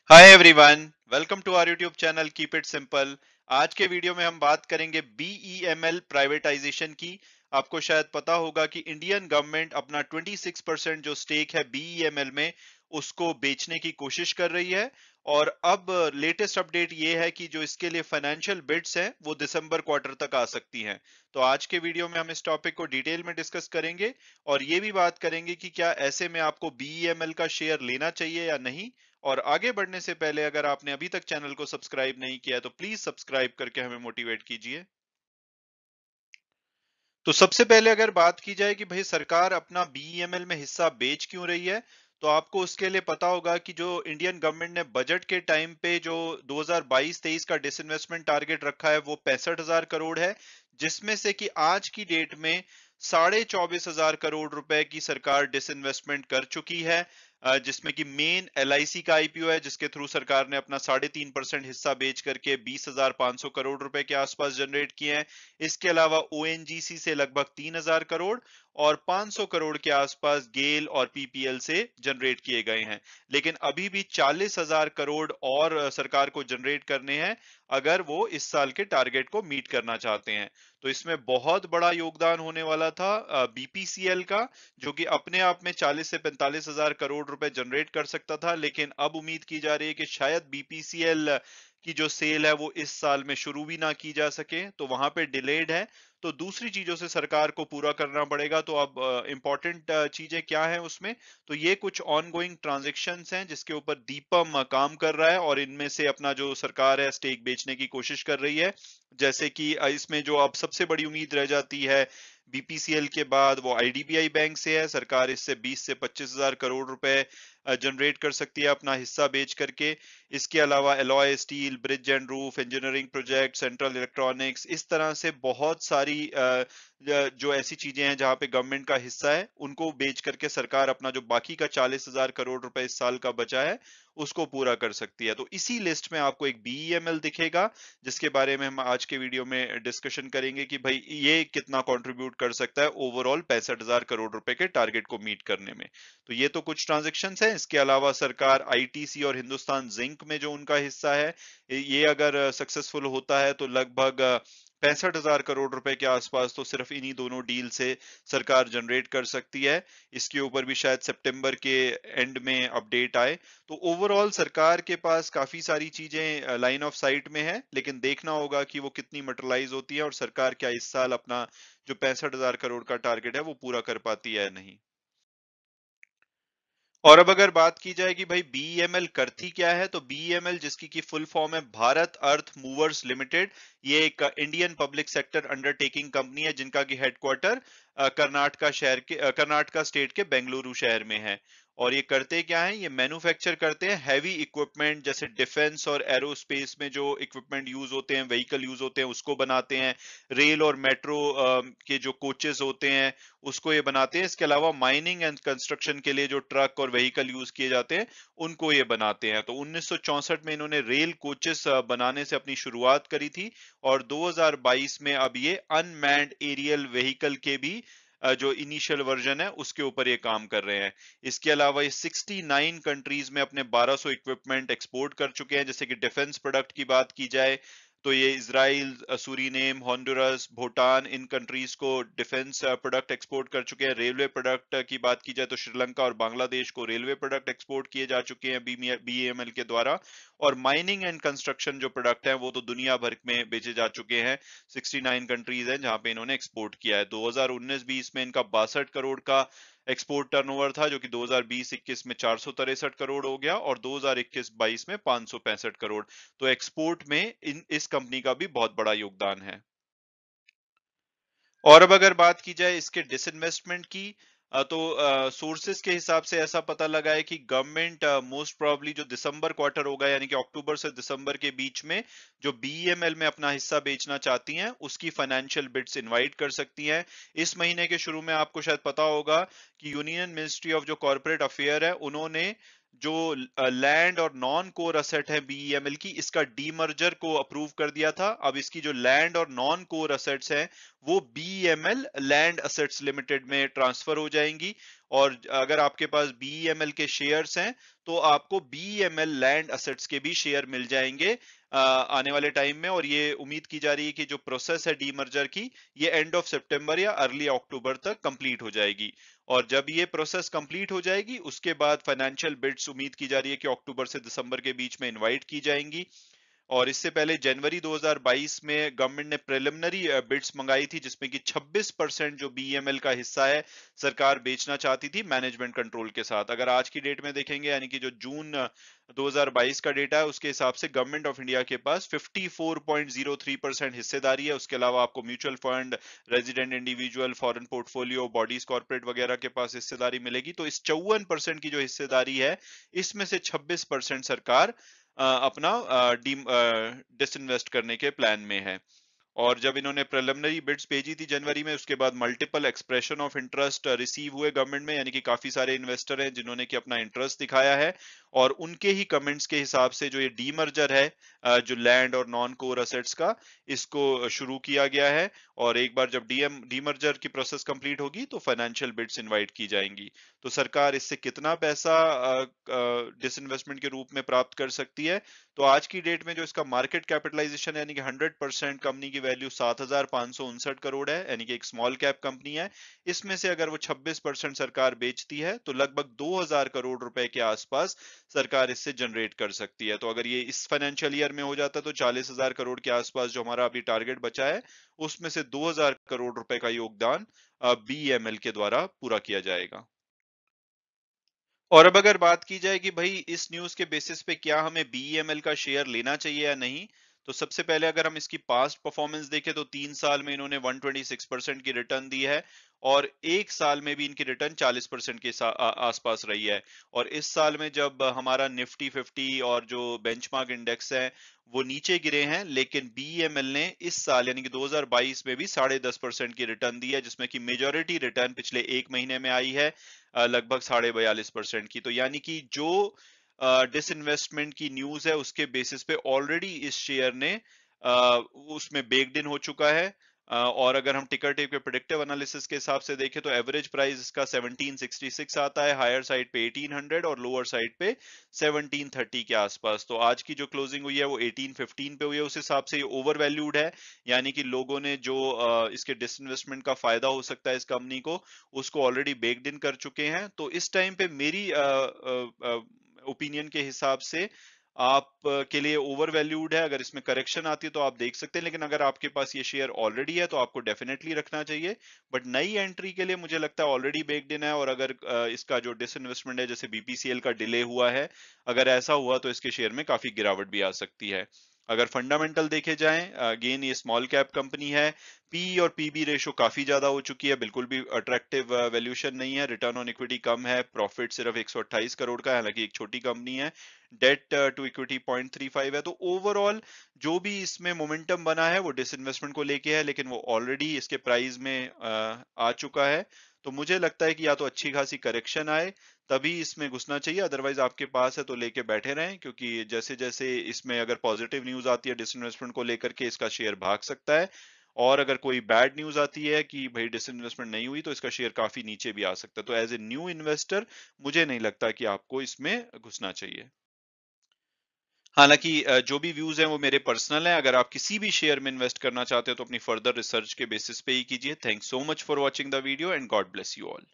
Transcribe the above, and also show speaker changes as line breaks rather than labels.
Hi everyone, welcome to our YouTube channel keep it simple. आज के video में हम बात करेंगे बीईएमएल प्राइवेटाइजेशन की। आपको शायद पता होगा कि इंडियन गवर्नमेंट अपना 26% जो स्टेक है बीईएमएल में उसको बेचने की कोशिश कर रही है। और अब लेटेस्ट अपडेट ये है कि जो इसके लिए फाइनेंशियल बिड्स हैं वो दिसंबर क्वार्टर तक आ सकती हैं। तो आज के वीडियो में हम इस टॉपिक को डिटेल में डिस्कस करेंगे और ये भी बात करेंगे कि क्या ऐसे में आपको बीईएमएल का शेयर लेना चाहिए या नहीं। और आगे बढ़ने से पहले अगर आपने अभी तक चैनल को सब्सक्राइब नहीं किया है तो प्लीज सब्सक्राइब करके हमें मोटिवेट कीजिए। तो सबसे पहले अगर बात की जाए कि भाई सरकार अपना बीईएमएल में हिस्सा बेच क्यों रही है, तो आपको उसके लिए पता होगा कि जो इंडियन गवर्नमेंट ने बजट के टाइम पे जो 2022-23 का डिसइन्वेस्टमेंट टारगेट रखा है वो 65,000 करोड़ है, जिसमें से कि आज की डेट में 24,500 करोड़ रुपए की सरकार डिसइन्वेस्टमेंट कर चुकी है। जिसमें कि मेन एलआईसी का आईपीओ है जिसके थ्रू सरकार ने अपना 3.5% हिस्सा बेच करके 20,500 करोड़ रुपए के आसपास जनरेट किए हैं। इसके अलावा ओएनजीसी से लगभग 3,000 करोड़ और 500 करोड़ के आसपास गेल और पीपीएल से जनरेट किए गए हैं। लेकिन अभी भी 40,000 करोड़ और सरकार को जनरेट करने हैं अगर वो इस साल के टारगेट को मीट करना चाहते हैं। तो इसमें बहुत बड़ा योगदान होने वाला था बीपीसीएल का, जो कि अपने आप में 40 से 45,000 करोड़ रुपए जनरेट कर सकता था। लेकिन अब उम्मीद की जा रही है कि शायद बीपीसीएल की जो सेल है वो इस साल में शुरू भी ना की जा सके, तो वहां पे डिलेड है। तो दूसरी चीजों से सरकार को पूरा करना पड़ेगा। तो अब इंपॉर्टेंट चीजें क्या है उसमें, तो ये कुछ ऑनगोइंग ट्रांजेक्शन्स हैं जिसके ऊपर दीपम काम कर रहा है और इनमें से अपना जो सरकार है स्टेक बेचने की कोशिश कर रही है। जैसे कि इसमें जो अब सबसे बड़ी उम्मीद रह जाती है बीपीसीएल के बाद वो आईडीबीआई बैंक से है। सरकार इससे 20 से 25,000 करोड़ रुपए जनरेट कर सकती है अपना हिस्सा बेच करके। इसके अलावा alloy steel, bridge and roof, engineering project, central electronics, इस तरह से बहुत सारी जो ऐसी चीजें हैं जहां पे गवर्नमेंट का हिस्सा है उनको बेच करके सरकार अपना जो बाकी का 40,000 करोड़ रुपए इस साल का बचा है उसको पूरा कर सकती है। तो इसी लिस्ट में आपको एक बीईएमएल दिखेगा जिसके बारे में हम आज के वीडियो में डिस्कशन करेंगे कि भाई ये कितना कंट्रीब्यूट कर सकता है ओवरऑल 65,000 करोड़ रुपए के टारगेट को मीट करने में। तो ये तो कुछ ट्रांजेक्शन्स हैं। इसके अलावा सरकार आईटीसी और हिंदुस्तान जिंक में जो उनका हिस्सा है ये अगर सक्सेसफुल होता है तो लगभग 65,000 करोड़ रुपए के आसपास तो सिर्फ इन्हीं दोनों डील से सरकार जनरेट कर सकती है। इसके ऊपर भी शायद सितंबर के एंड में अपडेट आए। तो ओवरऑल सरकार के पास काफी सारी चीजें लाइन ऑफ साइट में है, लेकिन देखना होगा कि वो कितनी मटेरियलाइज होती है और सरकार क्या इस साल अपना जो 65,000 करोड़ का टारगेट है वो पूरा कर पाती है या नहीं। और अब अगर बात की जाए कि भाई बीईएमएल करती क्या है, तो बीईएमएल जिसकी की फुल फॉर्म है भारत अर्थ मूवर्स लिमिटेड, ये एक Indian public sector undertaking company है जिनका की हेडक्वार्टर कर्नाटका स्टेट के बेंगलुरु शहर में है। और ये करते क्या है, ये मैन्युफैक्चर करते हैं हैवी इक्विपमेंट, जैसे डिफेंस और एरोस्पेस में जो इक्विपमेंट यूज होते हैं, व्हीकल यूज होते हैं उसको बनाते हैं। रेल और मेट्रो के जो कोचेस होते हैं उसको ये बनाते हैं। इसके अलावा माइनिंग एंड कंस्ट्रक्शन के लिए जो ट्रक और व्हीकल यूज किए जाते हैं उनको ये बनाते हैं। तो 1964 में इन्होंने रेल कोचेस बनाने से अपनी शुरुआत करी थी और 2022 में अब ये अनमैन्ड एरियल व्हीकल के भी जो इनिशियल वर्जन है उसके ऊपर ये काम कर रहे हैं। इसके अलावा ये 69 कंट्रीज में अपने 1200 इक्विपमेंट एक्सपोर्ट कर चुके हैं। जैसे कि डिफेंस प्रोडक्ट की बात की जाए तो ये इजराइल, सूरीनेम, होंडुरस, भूटान, इन कंट्रीज को डिफेंस प्रोडक्ट एक्सपोर्ट कर चुके हैं। रेलवे प्रोडक्ट की बात की जाए तो श्रीलंका और बांग्लादेश को रेलवे प्रोडक्ट एक्सपोर्ट किए जा चुके हैं बीएमएल के द्वारा। और माइनिंग एंड कंस्ट्रक्शन जो प्रोडक्ट है वो तो दुनिया भर में बेचे जा चुके हैं। 69 कंट्रीज हैं जहां पे इन्होंने एक्सपोर्ट किया है। 2019-20 में इनका 62 करोड़ का एक्सपोर्ट टर्नओवर था, जो कि 2020-21 में 463 करोड़ हो गया और 2021-22 में 565 करोड़। तो एक्सपोर्ट में इस कंपनी का भी बहुत बड़ा योगदान है। और अब अगर बात की जाए इसके डिसइन्वेस्टमेंट की, तो सोर्सेस के हिसाब से ऐसा पता लगा है कि गवर्नमेंट मोस्ट प्रोबेबली जो दिसंबर क्वार्टर होगा यानी कि अक्टूबर से दिसंबर के बीच में जो बीईएमएल में अपना हिस्सा बेचना चाहती हैं उसकी फाइनेंशियल बिड्स इनवाइट कर सकती हैं। इस महीने के शुरू में आपको शायद पता होगा कि यूनियन मिनिस्ट्री ऑफ जो कॉर्पोरेट अफेयर है उन्होंने जो लैंड और नॉन कोर असेट है बीईएमएल की, इसका डीमर्जर को अप्रूव कर दिया था। अब इसकी जो लैंड और नॉन कोर असेट्स हैं वो बीईएमएल लैंड असेट्स लिमिटेड में ट्रांसफर हो जाएंगी। और अगर आपके पास बीईएमएल के शेयर्स हैं तो आपको बीईएमएल लैंड असेट्स के भी शेयर मिल जाएंगे आने वाले टाइम में। और ये उम्मीद की जा रही है कि जो प्रोसेस है डीमर्जर की, ये एंड ऑफ सितंबर या अर्ली अक्टूबर तक कंप्लीट हो जाएगी। और जब ये प्रोसेस कंप्लीट हो जाएगी उसके बाद फाइनेंशियल बिड्स उम्मीद की जा रही है कि अक्टूबर से दिसंबर के बीच में इनवाइट की जाएंगी। और इससे पहले जनवरी 2022 में गवर्नमेंट ने प्रिलिमिनरी बिड्स मंगाई थी जिसमें कि 26% जो बीईएमएल का हिस्सा है सरकार बेचना चाहती थी मैनेजमेंट कंट्रोल के साथ। अगर आज की डेट में देखेंगे यानी कि जो जून 2022 का डेटा है उसके हिसाब से गवर्नमेंट ऑफ इंडिया के पास 54.03% हिस्सेदारी है। उसके अलावा आपको mutual fund, resident individual, foreign portfolio, bodies corporate वगैरह के पास हिस्सेदारी मिलेगी। तो इस 54% की जो हिस्सेदारी है इसमें से 26% सरकार अपना डिसइन्वेस्ट करने के प्लान में है। और जब इन्होंने प्रिलिमिनरी बिड्स भेजी थी जनवरी में उसके बाद multiple expression of interest receive हुए गवर्नमेंट में, यानी कि काफी सारे इन्वेस्टर हैं जिन्होंने कि अपना इंटरेस्ट दिखाया है। और उनके ही कमेंट्स के हिसाब से जो ये डीमर्जर है जो लैंड और नॉन कोर असेट्स का, इसको शुरू किया गया है। और एक बार जब डीमर्जर की प्रोसेस कंप्लीट होगी तो फाइनेंशियल बिड्स इनवाइट की जाएंगी। तो सरकार इससे कितना पैसा डिसइन्वेस्टमेंट के रूप में प्राप्त कर सकती है, तो आज की डेट में जो इसका मार्केट कैपिटलाइजेशन यानी कि 100% कंपनी की वैल्यू 7,559 करोड़ है, यानी कि एक स्मॉल कैप कंपनी है। इसमें से अगर वो 26% सरकार बेचती है तो लगभग 2,000 करोड़ रुपए के आसपास सरकार इससे जनरेट कर सकती है। तो अगर ये इस फाइनेंशियल ईयर में हो जाता है तो 40,000 करोड़ के आसपास जो हमारा अभी टारगेट बचा है उसमें से 2,000 करोड़ रुपए का योगदान बीईएमएल के द्वारा पूरा किया जाएगा। और अब अगर बात की जाए कि भाई इस न्यूज़ के बेसिस पे क्या हमें बीईएमएल का शेयर लेना चाहिए या नहीं, तो सबसे पहले अगर हम इसकी पास्ट परफॉर्मेंस देखें तो 3 साल में इन्होंने 126% की रिटर्न दी है। और एक साल में भी इनकी रिटर्न 40% के आसपास रही है। और इस साल में जब हमारा निफ्टी 50 और जो बेंचमार्क इंडेक्स है वो नीचे गिरे हैं, लेकिन बीईएमएल ने इस साल यानी कि 2022 में भी 10.5% की रिटर्न दी है, जिसमें कि मेजॉरिटी रिटर्न पिछले एक महीने में आई है लगभग 42.5% की। तो यानी कि जो डिसइन्वेस्टमेंट की न्यूज है उसके बेसिस पे ऑलरेडी इस शेयर ने उसमें बेक्ड इन हो चुका है। और अगर हम टिकर टेप के प्रेडिक्टिव एनालिसिस के हिसाब से देखें तो एवरेज प्राइस इसका 1766 आता है, हायर साइड पे 1800 और लोअर साइड पे 1730 के आसपास। तो आज की जो क्लोजिंग हुई है वो 1815 पे हुई है, उस हिसाब से ये ओवर वैल्यूड है। यानी कि लोगों ने जो इसके डिसइन्वेस्टमेंट का फायदा हो सकता है इस कंपनी को, उसको ऑलरेडी बेक्ड इन कर चुके हैं। तो इस टाइम पे मेरी ओपिनियन के हिसाब से आप के लिए ओवर वैल्यूड है। अगर इसमें करेक्शन आती है तो आप देख सकते हैं, लेकिन अगर आपके पास ये शेयर ऑलरेडी है तो आपको डेफिनेटली रखना चाहिए। बट नई एंट्री के लिए मुझे लगता है ऑलरेडी बेक्ड इन है। और अगर इसका जो डिसइन्वेस्टमेंट है जैसे बीपीसीएल का डिले हुआ है, अगर ऐसा हुआ तो इसके शेयर में काफी गिरावट भी आ सकती है। अगर फंडामेंटल देखे जाएं, अगेन ये स्मॉल कैप कंपनी है, पी और पीबी रेशो काफी ज्यादा हो चुकी है, बिल्कुल भी अट्रैक्टिव वैल्यूएशन नहीं है, रिटर्न ऑन इक्विटी कम है, प्रॉफिट सिर्फ 128 करोड़ का है, हालांकि एक छोटी कंपनी है, डेट टू इक्विटी 0.35 है। तो ओवरऑल जो भी इसमें मोमेंटम बना है वो डिसइन्वेस्टमेंट को लेके है, लेकिन वो ऑलरेडी इसके प्राइस में आ चुका है। तो मुझे लगता है कि या तो अच्छी खासी करेक्शन आए तभी इसमें घुसना चाहिए, अदरवाइज आपके पास है तो लेके बैठे रहें, क्योंकि जैसे जैसे इसमें अगर पॉजिटिव न्यूज आती है डिसइन्वेस्टमेंट को लेकर के इसका शेयर भाग सकता है। और अगर कोई बैड न्यूज आती है कि भाई डिसइन्वेस्टमेंट नहीं हुई तो इसका शेयर काफी नीचे भी आ सकता है। तो एज ए न्यू इन्वेस्टर मुझे नहीं लगता कि आपको इसमें घुसना चाहिए। हालांकि जो भी व्यूज हैं वो मेरे पर्सनल हैं। अगर आप किसी भी शेयर में इन्वेस्ट करना चाहते हो तो अपनी फर्दर रिसर्च के बेसिस पे ही कीजिए। Thanks so much for watching the video and God bless you all.